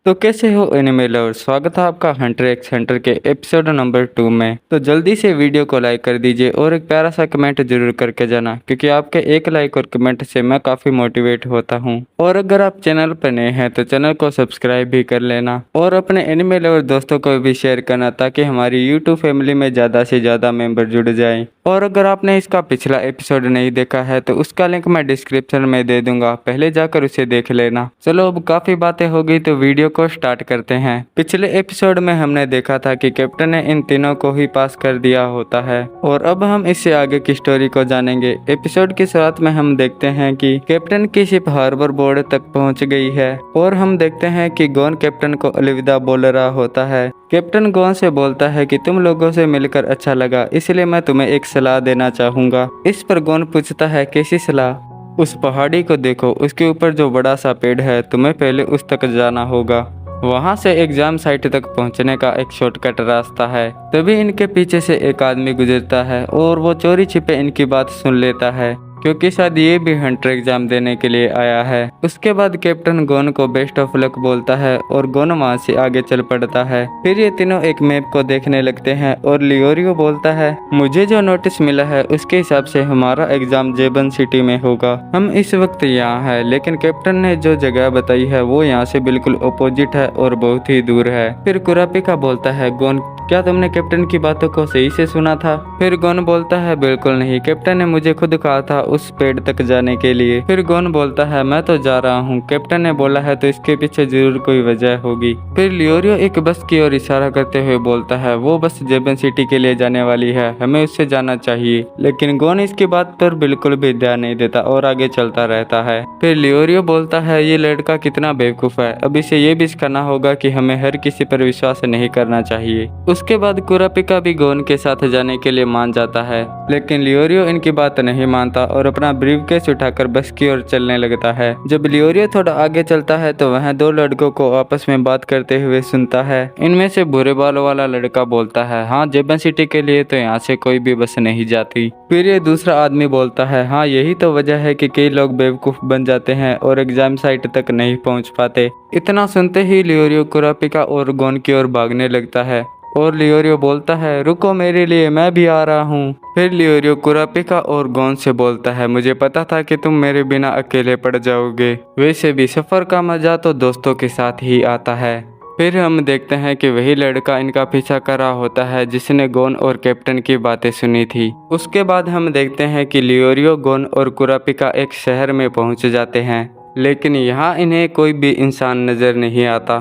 तो कैसे हो एनिमे लवर, स्वागत है आपका हंटर एक्स हंटर के एपिसोड नंबर 2 में। तो जल्दी से वीडियो को लाइक कर दीजिए और एक प्यारा सा कमेंट जरूर करके जाना, क्योंकि आपके एक लाइक और कमेंट से मैं काफ़ी मोटिवेट होता हूँ। और अगर आप चैनल पर नए हैं तो चैनल को सब्सक्राइब भी कर लेना और अपने एनिमे लवर दोस्तों को भी शेयर करना, ताकि हमारी यूट्यूब फैमिली में ज़्यादा से ज़्यादा मेंबर जुड़ जाएं। और अगर आपने इसका पिछला एपिसोड नहीं देखा है तो उसका लिंक मैं डिस्क्रिप्शन में दे दूंगा, पहले जाकर उसे देख लेना। चलो अब काफ़ी बातें हो गई तो वीडियो को स्टार्ट करते हैं। पिछले एपिसोड में हमने देखा था कि कैप्टन ने इन तीनों को ही पास कर दिया होता है, और अब हम इससे आगे की स्टोरी को जानेंगे। एपिसोड की शुरुआत में हम देखते हैं कि कैप्टन की शिप हार्बर बोर्ड तक पहुंच गई है, और हम देखते हैं कि गोन कैप्टन को अलविदा बोल रहा होता है। कैप्टन गोन से बोलता है कि तुम लोगों से मिलकर अच्छा लगा, इसलिए मैं तुम्हें एक सलाह देना चाहूंगा। इस पर गोन पूछता है कैसी सलाह? उस पहाड़ी को देखो, उसके ऊपर जो बड़ा सा पेड़ है, तुम्हें पहले उस तक जाना होगा। वहां से एग्जाम साइट तक पहुंचने का एक शॉर्टकट रास्ता है। तभी इनके पीछे से एक आदमी गुजरता है और वो चोरी छिपे इनकी बात सुन लेता है, क्योंकि शायद ये भी हंटर एग्जाम देने के लिए आया है। उसके बाद कैप्टन गोन को बेस्ट ऑफ लक बोलता है और गोन वहां से आगे चल पड़ता है। फिर ये तीनों एक मैप को देखने लगते हैं और लियोरियो बोलता है, मुझे जो नोटिस मिला है उसके हिसाब से हमारा एग्जाम जेबन सिटी में होगा। हम इस वक्त यहाँ है, लेकिन कैप्टन ने जो जगह बताई है वो यहाँ से बिल्कुल अपोजिट है और बहुत ही दूर है। फिर कुरापिका बोलता है, गोन क्या तुमने कैप्टन की बातों को सही से सुना था? फिर गोन बोलता है, बिल्कुल नहीं, कैप्टन ने मुझे खुद कहा था उस पेड़ तक जाने के लिए। फिर गोन बोलता है, मैं तो जा रहा हूँ, कैप्टन ने बोला है तो इसके पीछे जरूर कोई वजह होगी। फिर लियोरियो एक बस की ओर इशारा करते हुए बोलता है, वो बस जेबन सिटी के लिए जाने वाली है, हमें उससे जाना चाहिए। लेकिन गोन इसकी बात पर बिल्कुल भी ध्यान नहीं देता और आगे चलता रहता है। फिर लियोरियो बोलता है, ये लड़का कितना बेवकूफ है, अब इसे ये भी सिखाना होगा कि हमें हर किसी पर विश्वास नहीं करना चाहिए। उसके बाद कुरापिका भी गोन के साथ जाने के लिए मान जाता है, लेकिन लियोरियो इनकी बात नहीं मानता और अपना ब्रीफकेस उठाकर बस की ओर चलने लगता है। जब लियोरियो थोड़ा आगे चलता है तो वह दो लड़कों को आपस में बात करते हुए सुनता है। इनमें से भूरे बालों वाला लड़का बोलता है, हाँ, जेबन सिटी के लिए तो यहाँ से कोई भी बस नहीं जाती। फिर ये दूसरा आदमी बोलता है, हाँ, यही तो वजह है कि कई लोग बेवकूफ बन जाते हैं और एग्जाम साइट तक नहीं पहुँच पाते। इतना सुनते ही लियोरियो कुरापिका और गोन की ओर भागने लगता है और लियोरियो बोलता है, रुको मेरे लिए, मैं भी आ रहा हूँ। फिर लियोरियो कुरापिका और गोन से बोलता है, मुझे पता था कि तुम मेरे बिना अकेले पड़ जाओगे, वैसे भी सफ़र का मजा तो दोस्तों के साथ ही आता है। फिर हम देखते हैं कि वही लड़का इनका पीछा कर रहा होता है जिसने गोन और कैप्टन की बातें सुनी थी। उसके बाद हम देखते हैं कि लियोरियो, गोन और कुरापिका एक शहर में पहुँच जाते हैं, लेकिन यहाँ इन्हें कोई भी इंसान नज़र नहीं आता।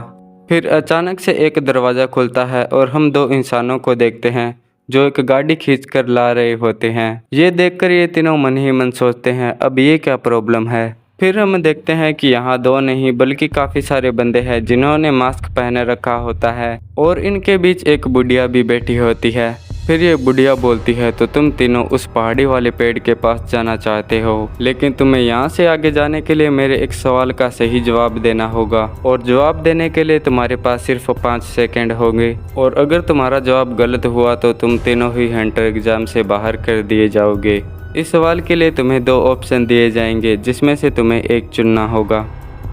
फिर अचानक से एक दरवाज़ा खुलता है और हम दो इंसानों को देखते हैं जो एक गाड़ी खींचकर ला रहे होते हैं। ये देखकर ये तीनों मन ही मन सोचते हैं, अब ये क्या प्रॉब्लम है। फिर हम देखते हैं कि यहाँ दो नहीं बल्कि काफ़ी सारे बंदे हैं जिन्होंने मास्क पहने रखा होता है, और इनके बीच एक बुढ़िया भी बैठी होती है। फिर ये बुढ़िया बोलती है, तो तुम तीनों उस पहाड़ी वाले पेड़ के पास जाना चाहते हो, लेकिन तुम्हें यहाँ से आगे जाने के लिए मेरे एक सवाल का सही जवाब देना होगा, और जवाब देने के लिए तुम्हारे पास सिर्फ 5 सेकंड होंगे, और अगर तुम्हारा जवाब गलत हुआ तो तुम तीनों ही हंटर एग्जाम से बाहर कर दिए जाओगे। इस सवाल के लिए तुम्हें 2 ऑप्शन दिए जाएंगे, जिसमें से तुम्हें एक चुनना होगा।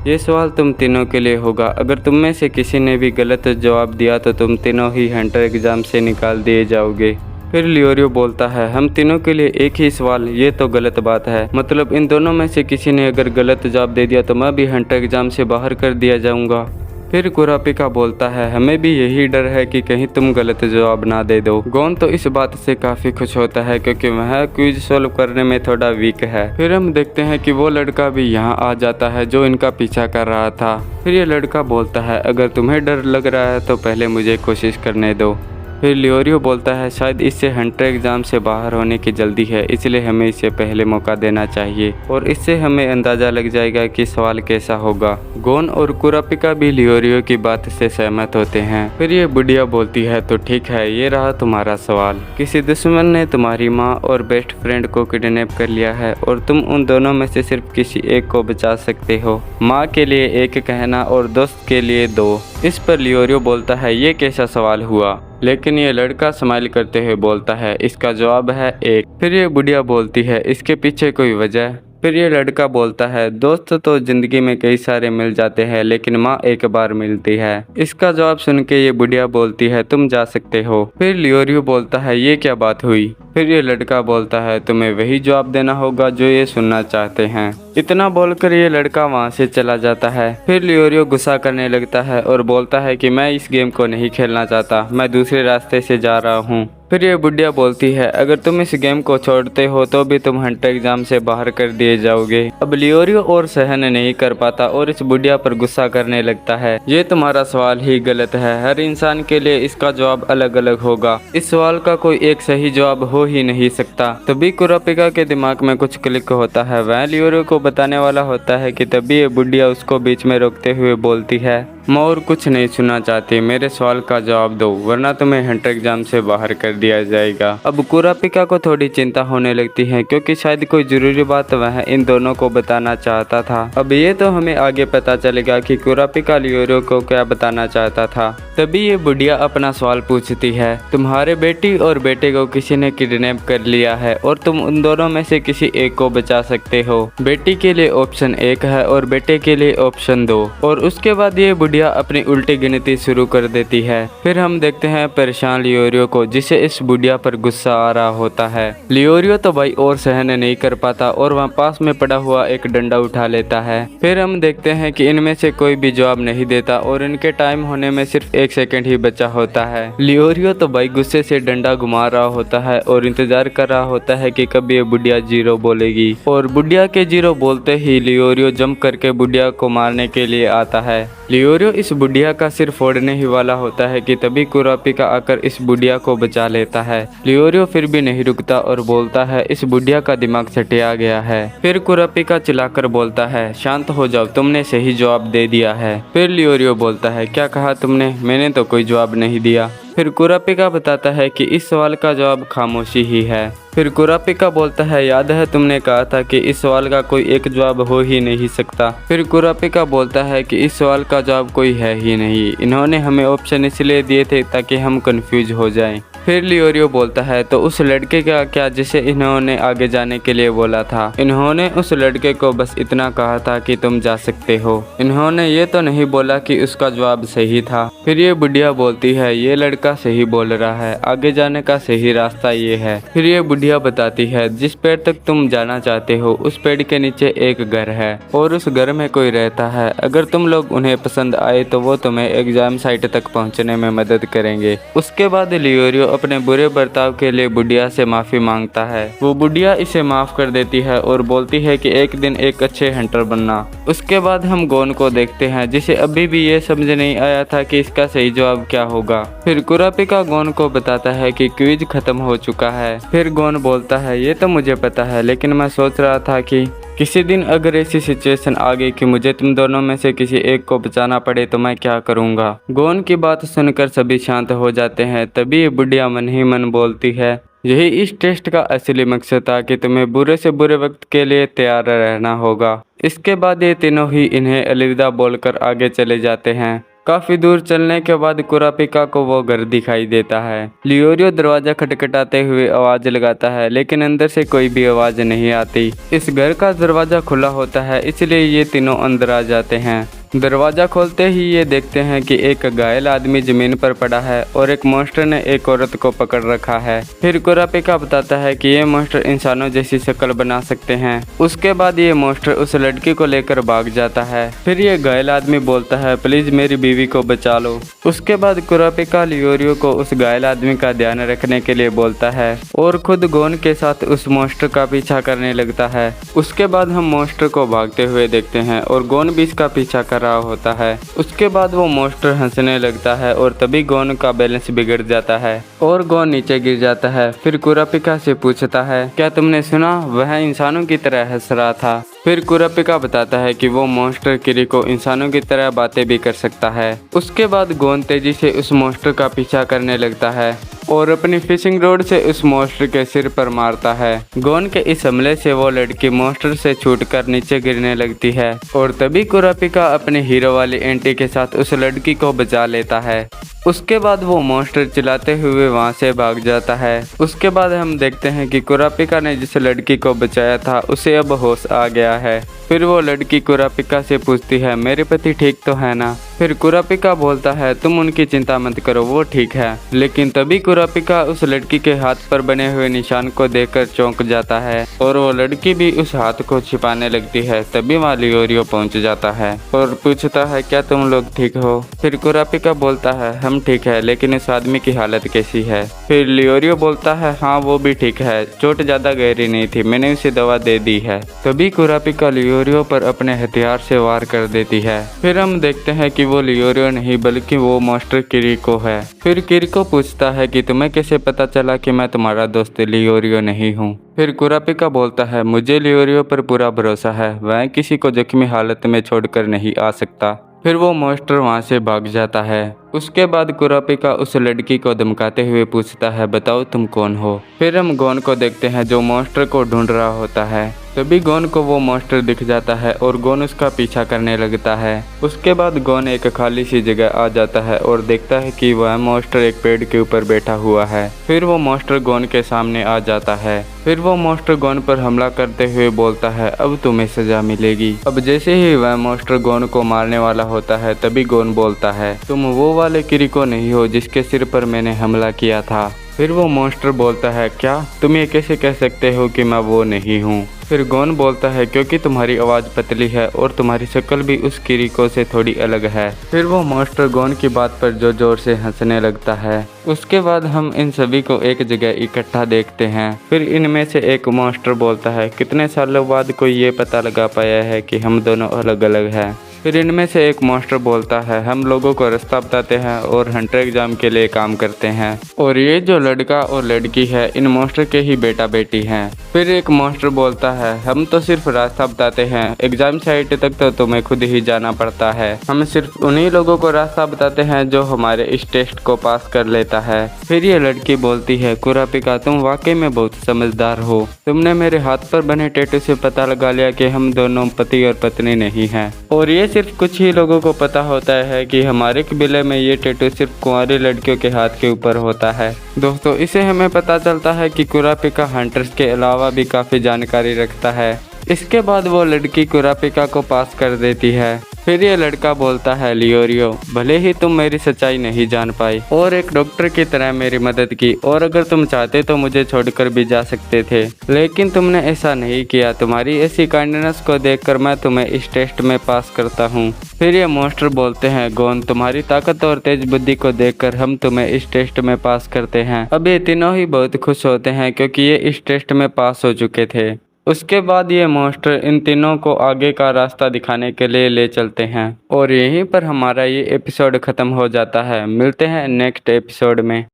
ये सवाल तुम तीनों के लिए होगा। अगर तुम में से किसी ने भी गलत जवाब दिया तो तुम तीनों ही हंटर एग्जाम से निकाल दिए जाओगे। फिर लियोरियो बोलता है, हम तीनों के लिए एक ही सवाल, ये तो गलत बात है, मतलब इन दोनों में से किसी ने अगर गलत जवाब दे दिया तो मैं भी हंटर एग्जाम से बाहर कर दिया जाऊंगा। फिर कुरापिका बोलता है, हमें भी यही डर है कि कहीं तुम गलत जवाब ना दे दो। गोन तो इस बात से काफी खुश होता है क्योंकि वह क्विज सॉल्व करने में थोड़ा वीक है। फिर हम देखते हैं कि वो लड़का भी यहाँ आ जाता है जो इनका पीछा कर रहा था। फिर ये लड़का बोलता है, अगर तुम्हें डर लग रहा है तो पहले मुझे कोशिश करने दो। फिर लियोरियो बोलता है, शायद इससे हंटर एग्जाम से बाहर होने की जल्दी है, इसलिए हमें इसे पहले मौका देना चाहिए और इससे हमें अंदाजा लग जाएगा कि सवाल कैसा होगा। गोन और कुरापिका भी लियोरियो की बात से सहमत होते हैं। फिर ये बुढ़िया बोलती है, तो ठीक है, ये रहा तुम्हारा सवाल। किसी दुश्मन ने तुम्हारी माँ और बेस्ट फ्रेंड को किडनैप कर लिया है और तुम उन दोनों में से सिर्फ किसी एक को बचा सकते हो। माँ के लिए एक कहना और दोस्त के लिए 2। इस पर लियोरियो बोलता है, ये कैसा सवाल हुआ? लेकिन ये लड़का स्माइल करते हुए बोलता है, इसका जवाब है 1। फिर ये बुढ़िया बोलती है, इसके पीछे कोई वजह? फिर ये लड़का बोलता है, दोस्त तो जिंदगी में कई सारे मिल जाते हैं लेकिन माँ एक बार मिलती है। इसका जवाब सुन के ये बुढ़िया बोलती है, तुम जा सकते हो। फिर लियोरियो बोलता है, ये क्या बात हुई। फिर ये लड़का बोलता है, तुम्हें वही जवाब देना होगा जो ये सुनना चाहते हैं। इतना बोलकर ये लड़का वहाँ से चला जाता है। फिर लियोरियो गुस्सा करने लगता है और बोलता है कि मैं इस गेम को नहीं खेलना चाहता, मैं दूसरे रास्ते से जा रहा हूँ। फिर ये बुढ़िया बोलती है, अगर तुम इस गेम को छोड़ते हो तो भी तुम हंटर एग्जाम से बाहर कर दिए जाओगे। अब लियोरियो और सहन नहीं कर पाता और इस बुढ़िया पर गुस्सा करने लगता है, ये तुम्हारा सवाल ही गलत है, हर इंसान के लिए इसका जवाब अलग अलग होगा, इस सवाल का कोई एक सही जवाब हो ही नहीं सकता। तभी कुरापिका के दिमाग में कुछ क्लिक होता है, वह लियोरियो को बताने वाला होता है कि तभी ये बुढ़िया उसको बीच में रोकते हुए बोलती है, मैं और कुछ नहीं सुनना चाहती, मेरे सवाल का जवाब दो वरना तुम्हें हंटर एग्जाम से बाहर कर दिया जाएगा। अब कुरापिका को थोड़ी चिंता होने लगती है क्योंकि शायद कोई जरूरी बात वह इन दोनों को बताना चाहता था। अब ये तो हमें आगे पता चलेगा कि कुरापिका लियोरियो को क्या बताना चाहता था। तभी ये बुढ़िया अपना सवाल पूछती है, तुम्हारे बेटी और बेटे को किसी ने किडनैप कर लिया है और तुम उन दोनों में से किसी एक को बचा सकते हो। बेटी के लिए ऑप्शन 1 है और बेटे के लिए ऑप्शन 2। और उसके बाद ये बुढ़िया अपनी उल्टी गिनती शुरू कर देती है। फिर हम देखते हैं परेशान लियोरियो को, जिसे इस बुढ़िया पर गुस्सा आ रहा होता है। लियोरियो तो भाई और सहन नहीं कर पाता और वहाँ पास में पड़ा हुआ एक डंडा उठा लेता है। फिर हम देखते हैं कि इनमें से कोई भी जवाब नहीं देता और इनके टाइम होने में सिर्फ 1 सेकंड ही बचा होता है। लियोरियो तो भाई गुस्से से डंडा घुमा रहा होता है और इंतजार कर रहा होता है कि कब ये बुढ़िया 0 बोलेगी। और बुढ़िया के 0 बोलते ही लियोरियो जंप करके बुढ़िया को मारने के लिए आता है। लियोरियो इस बुढ़िया का सिर फोड़ने ही वाला होता है कि तभी कुरापिका आकर इस बुढ़िया को बचा लेता है। लियोरियो फिर भी नहीं रुकता और बोलता है, इस बुढ़िया का दिमाग सटिया गया है। फिर कुरापिका चिल्लाकर बोलता है, शांत हो जाओ, तुमने सही जवाब दे दिया है। फिर लियोरियो बोलता है, क्या कहा तुमने, मैंने तो कोई जवाब नहीं दिया। फिर कुरापिका बताता है कि इस सवाल का जवाब खामोशी ही है। फिर कुरापिका बोलता है, याद है तुमने कहा था कि इस सवाल का कोई एक जवाब हो ही नहीं सकता। फिर कुरापिका बोलता है कि इस सवाल का जवाब कोई है ही नहीं, इन्होंने हमें ऑप्शन इसलिए दिए थे ताकि हम कंफ्यूज हो जाएं। फिर लियोरियो बोलता है, तो उस लड़के का क्या जिसे इन्होंने आगे जाने के लिए बोला था। इन्होंने उस लड़के को बस इतना कहा था कि तुम जा सकते हो, इन्होंने ये तो नहीं बोला कि उसका जवाब सही था। फिर ये बुढ़िया बोलती है, ये लड़का सही बोल रहा है, आगे जाने का सही रास्ता ये है। फिर ये बुढ़िया बताती है, जिस पेड़ तक तुम जाना चाहते हो उस पेड़ के नीचे एक घर है और उस घर में कोई रहता है, अगर तुम लोग उन्हें पसंद आए तो वो तुम्हें एग्जाम साइट तक पहुंचने में मदद करेंगे। उसके बाद लियोरियो अपने बुरे बर्ताव के लिए बुढ़िया से माफी मांगता है। वो बुढ़िया इसे माफ कर देती है और बोलती है कि एक दिन एक अच्छे हंटर बनना। उसके बाद हम गोन को देखते हैं, जिसे अभी भी ये समझ नहीं आया था कि इसका सही जवाब क्या होगा। फिर कुरापिका गोन को बताता है कि क्विज खत्म हो चुका है। फिर गोन बोलता है, ये तो मुझे पता है, लेकिन मैं सोच रहा था कि किसी दिन अगर ऐसी सिचुएशन आ गई कि मुझे तुम दोनों में से किसी एक को बचाना पड़े तो मैं क्या करूँगा। गोन की बात सुनकर सभी शांत हो जाते हैं। तभी ये बुढ़िया मन ही मन बोलती है, यही इस टेस्ट का असली मकसद था कि तुम्हें बुरे से बुरे वक्त के लिए तैयार रहना होगा। इसके बाद ये तीनों ही इन्हें अलविदा बोलकर आगे चले जाते हैं। काफी दूर चलने के बाद कुरापिका को वो घर दिखाई देता है। लियोरियो दरवाजा खटखटाते हुए आवाज लगाता है, लेकिन अंदर से कोई भी आवाज नहीं आती। इस घर का दरवाजा खुला होता है, इसलिए ये तीनों अंदर आ जाते हैं। दरवाजा खोलते ही ये देखते हैं कि एक घायल आदमी जमीन पर पड़ा है और एक मॉन्स्टर ने एक औरत को पकड़ रखा है। फिर कुरापिका बताता है कि ये मॉन्स्टर इंसानों जैसी शक्ल बना सकते हैं। उसके बाद ये मॉन्स्टर उस लड़की को लेकर भाग जाता है। फिर ये घायल आदमी बोलता है, प्लीज मेरी बीवी को बचा लो। उसके बाद कुरापिका लियोरियो को उस घायल आदमी का ध्यान रखने के लिए बोलता है और खुद गोन के साथ उस मॉन्स्टर का पीछा करने लगता है। उसके बाद हम मॉन्स्टर को भागते हुए देखते हैं और गोन भी इसका पीछा कर रहा होता है। उसके बाद वो मॉन्स्टर हंसने लगता है और तभी गोन का बैलेंस बिगड़ जाता है और गोन नीचे गिर जाता है। फिर कुरापिका से पूछता है, क्या तुमने सुना, वह इंसानों की तरह हंस रहा था। फिर कुरापिका बताता है कि वो मॉन्स्टर किरिको इंसानों की तरह बातें भी कर सकता है। उसके बाद गोन तेजी से उस मॉन्स्टर का पीछा करने लगता है और अपनी फिशिंग रॉड से उस मॉन्स्टर के सिर पर मारता है। गोन के इस हमले से वो लड़की मॉन्स्टर से छूटकर नीचे गिरने लगती है और तभी कुरापिका अपनी हीरो वाली एंटी के साथ उस लड़की को बचा लेता है। उसके बाद वो मॉन्स्टर चिल्लाते हुए वहां से भाग जाता है। उसके बाद हम देखते हैं कि कुरापिका ने जिस लड़की को बचाया था उसे अब होश आ गया है। फिर वो लड़की कुरापिका से पूछती है, मेरे पति ठीक तो है ना? फिर कुरापिका बोलता है, तुम उनकी चिंता मत करो, वो ठीक है। लेकिन तभी कुरापिका उस लड़की के हाथ पर बने हुए निशान को देखकर चौंक जाता है और वो लड़की भी उस हाथ को छिपाने लगती है। तभी वहाँ लियोरियो पहुंच जाता है और पूछता है, क्या तुम लोग ठीक हो? फिर कुरापिका बोलता है, हम ठीक है, लेकिन इस आदमी की हालत कैसी है? फिर लियोरियो बोलता है, हाँ वो भी ठीक है, चोट ज्यादा गहरी नहीं थी, मैंने उसे दवा दे दी है। तभी कुरापिका लियोरियो पर अपने हथियार से वार कर देती है। फिर हम देखते हैं कि वो लियोरियो नहीं बल्कि वो मॉन्स्टर किरिको है। फिर किरिको पूछता है कि तुम्हें कैसे पता चला कि मैं तुम्हारा दोस्त लियोरियो नहीं हूँ? फिर कुरापिका बोलता है, मुझे लियोरियो पर पूरा भरोसा है, वह किसी को जख्मी हालत में छोड़कर नहीं आ सकता। फिर वो मॉन्स्टर वहां से भाग जाता है। उसके बाद कुरापिका उस लड़की को धमकाते हुए पूछता है, बताओ तुम कौन हो? फिर हम गोन को देखते हैं जो मॉन्स्टर को ढूंढ रहा होता है। तभी गोन को वो मॉन्स्टर दिख जाता है और गोन उसका पीछा करने लगता है। उसके बाद गोन एक खाली सी जगह आ जाता है और देखता है कि वह मॉन्स्टर एक पेड़ के ऊपर बैठा हुआ है। फिर वो मॉन्स्टर गोन के सामने आ जाता है। फिर वो मॉन्स्टर गोन पर हमला करते हुए बोलता है, अब तुम्हें सजा मिलेगी। अब जैसे ही वह मॉन्स्टर गोन को मारने वाला होता है तभी गोन बोलता है, तुम वो वाले किरिको नहीं हो जिसके सिर पर मैंने हमला किया था। फिर वो मॉन्स्टर बोलता है, क्या तुम ये कैसे कह सकते हो कि मैं वो नहीं हूँ? फिर गोन बोलता है, क्योंकि तुम्हारी आवाज़ पतली है और तुम्हारी शक्ल भी उस किरिको से थोड़ी अलग है। फिर वो मॉन्स्टर गोन की बात पर जोर जोर से हंसने लगता है। उसके बाद हम इन सभी को एक जगह इकट्ठा देखते हैं। फिर इनमें से एक मॉन्स्टर बोलता है, कितने सालों बाद कोई ये पता लगा पाया है कि हम दोनों अलग अलग हैं। फिर इनमें से एक मॉन्स्टर बोलता है, हम लोगों को रास्ता बताते हैं और हंटर एग्जाम के लिए काम करते हैं और ये जो लड़का और लड़की है इन मॉन्स्टर के ही बेटा बेटी हैं। फिर एक मॉन्स्टर बोलता है, हम तो सिर्फ रास्ता बताते हैं, एग्जाम साइट तक तो तुम्हें खुद ही जाना पड़ता है। हम सिर्फ उन्हीं लोगों को रास्ता बताते हैं जो हमारे इस टेस्ट को पास कर लेता है। फिर ये लड़की बोलती है, कुरापिका तुम वाकई में बहुत समझदार हो, तुमने मेरे हाथ पर बने टैटू से पता लगा लिया कि हम दोनों पति और पत्नी नहीं हैं। और ये सिर्फ कुछ ही लोगों को पता होता है कि हमारे कबीले में ये टैटू सिर्फ कुंवारी लड़कियों के हाथ के ऊपर होता है। दोस्तों इससे हमें पता चलता है कि कुरापिका हंटर्स के अलावा भी काफ़ी जानकारी रखता है। इसके बाद वो लड़की कुरापिका को पास कर देती है। फिर ये लड़का बोलता है, लियोरियो भले ही तुम मेरी सच्चाई नहीं जान पाई और एक डॉक्टर की तरह मेरी मदद की और अगर तुम चाहते तो मुझे छोड़कर भी जा सकते थे, लेकिन तुमने ऐसा नहीं किया। तुम्हारी ऐसी काइंडनेस को देखकर मैं तुम्हें इस टेस्ट में पास करता हूँ। फिर ये मॉन्स्टर बोलते हैं, गोन तुम्हारी ताकत और तेज बुद्धि को देखकर हम तुम्हें इस टेस्ट में पास करते हैं। अब ये तीनों ही बहुत खुश होते हैं क्योंकि ये इस टेस्ट में पास हो चुके थे। उसके बाद ये मॉन्स्टर इन तीनों को आगे का रास्ता दिखाने के लिए ले चलते हैं और यहीं पर हमारा ये एपिसोड ख़त्म हो जाता है। मिलते हैं नेक्स्ट एपिसोड में।